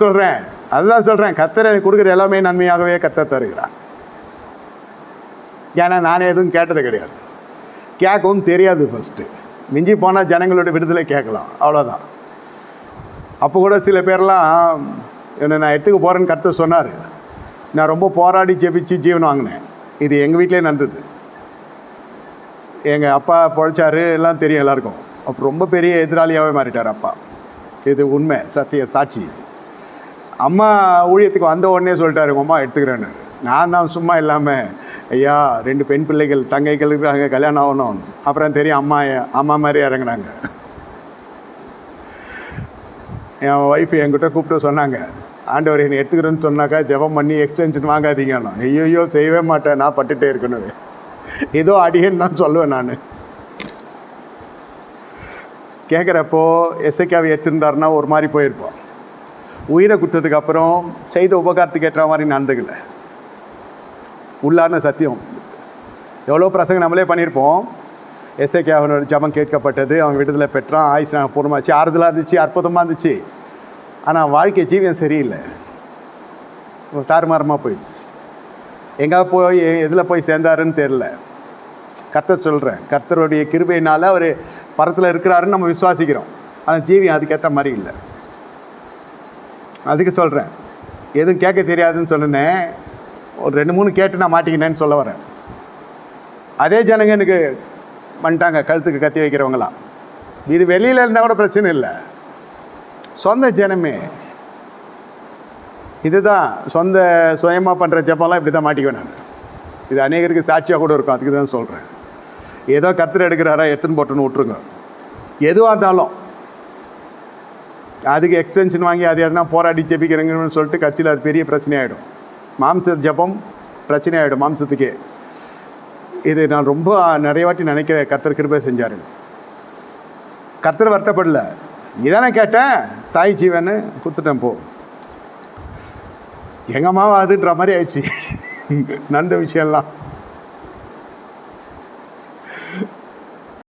சொல்கிறேன், அதுதான் சொல்கிறேன், கர்த்தர் எனக்கு கொடுக்குறது எல்லாமே நன்மையாகவே கர்த்தர் தருகிறார். ஏன்னா நானே எதுவும் கேட்டது கிடையாது, கேட்கவும் தெரியாது. ஃபஸ்ட்டு மிஞ்சி போனால் ஜனங்களோட விடுதலை கேட்கலாம், அவ்வளோதான். அப்போ கூட சில பேர்லாம் என்னை நான் எடுத்துக்க போகிறேன்னு கர்த்தர் சொன்னார். நான் ரொம்ப போராடி ஜெபிச்சு ஜீவன் வாங்கினேன். இது எங்கள் வீட்டிலே நடந்தது. எங்கள் அப்பா பொழைச்சாரு, எல்லாம் தெரியும் எல்லாருக்கும். அப்போ ரொம்ப பெரிய எதிராளியாகவே மாறிட்டார் அப்பா. இது உண்மை, சத்திய சாட்சி. அம்மா ஊழியத்துக்கு வந்த உடனே சொல்லிட்டாரு, உங்கள் அம்மா எடுத்துக்கிறேன்னு. நான் தான் சும்மா இல்லாமல், ஐயா 2 பெண் பிள்ளைகள் தங்கைகள் இருக்கிறாங்க, கல்யாணம் ஆகணும். அப்புறம் தெரியும் அம்மா மாதிரி இறங்கினாங்க. என் ஒய்ஃப் என்கிட்ட கூப்பிட்டு சொன்னாங்க, ஆண்டவர் என்னை எடுத்துக்கிறேன்னு சொன்னாக்கா ஜெபம் பண்ணி எக்ஸ்டென்ஷன் வாங்காதீங்கன்னு. ஐயோ செய்யவே மாட்டேன், நான் பட்டுகிட்டே இருக்கணும். ஏதோ அடியேன்னு தான் சொல்லுவேன் நான். கேட்குறப்போ எசேக்கியாவை எடுத்திருந்தாருன்னா ஒரு மாதிரி போயிருப்போம். உயிரை கொடுத்ததுக்கு அப்புறம் செய்த உபகாரத்துக்கு ஏற்ற மாதிரி நடந்துக்கல. உள்ளார்ன சத்தியம். எவ்வளோ பிரசங்க நம்மளே பண்ணியிருப்போம். எசேக்கியாவினோட ஜெபம் கேட்கப்பட்டது, அவங்க விடுதலை பெற்றான், ஆயுஷ் பூர்ணமாச்சு, ஆறுதலாக இருந்துச்சு, அற்புதமாக இருந்துச்சு. ஆனால் வாழ்க்கை ஜீவியம் சரியில்லை, தாறுமாறமாக போயிடுச்சு. எங்கே போய் எதில் போய் சேர்ந்தாருன்னு தெரில. கர்த்தர் சொல்கிறேன், கர்த்தருடைய கிருபையினால் அவர் பரத்தில் இருக்கிறாருன்னு நம்ம விசுவாசிக்கிறோம். ஆனால் ஜீவியம் அதுக்கேற்ற மாதிரி இல்லை. அதுக்கு சொல்கிறேன், எதுவும் கேட்க தெரியாதுன்னு சொன்னேன். ஒரு 2-3 கேட்டு நான் மாட்டிக்கினேன்னு சொல்ல வரேன். அதே ஜனங்க எனக்கு பண்ணிட்டாங்க, கழுத்துக்கு கத்தி வைக்கிறவங்களாம். இது வெளியில் இருந்தால் கூட பிரச்சனை இல்லை, சொந்த ஜனமே. இதுதான் சொந்த சுயமாக பண்ணுற ஜெபம்லாம் இப்படி தான் மாட்டிக்குவேன் நான். இது அநேகருக்கு சாட்சியாக கூட இருக்கும். அதுக்கு தான் சொல்கிறேன், ஏதோ கர்த்தர் எடுக்கிறாரா எடுத்துன்னு போட்டுன்னு விட்ருங்க. எதுவாக இருந்தாலும் அதுக்கு எக்ஸ்டென்ஷன் வாங்கி அது எதுனா போராடி ஜெபிக்கிறேங்கன்னு சொல்லிட்டு கட்சியில் அது பெரிய பிரச்சனையாகிடும். மாம்ச ஜெபம் பிரச்சனையாகிடும் மாம்சத்துக்கே. இது நான் ரொம்ப நிறைய வாட்டி நினைக்கிறேன், கர்த்தர் கிருபை செஞ்சார். கர்த்தர் வருத்தப்படல, இதானே கேட்டேன், தாய் ஜீவன்னு கொடுத்துட்டேன். போ, எங்கள் அம்மாவா அதுன்ற மாதிரி ஆயிடுச்சு நடந்த விஷயம்லாம்.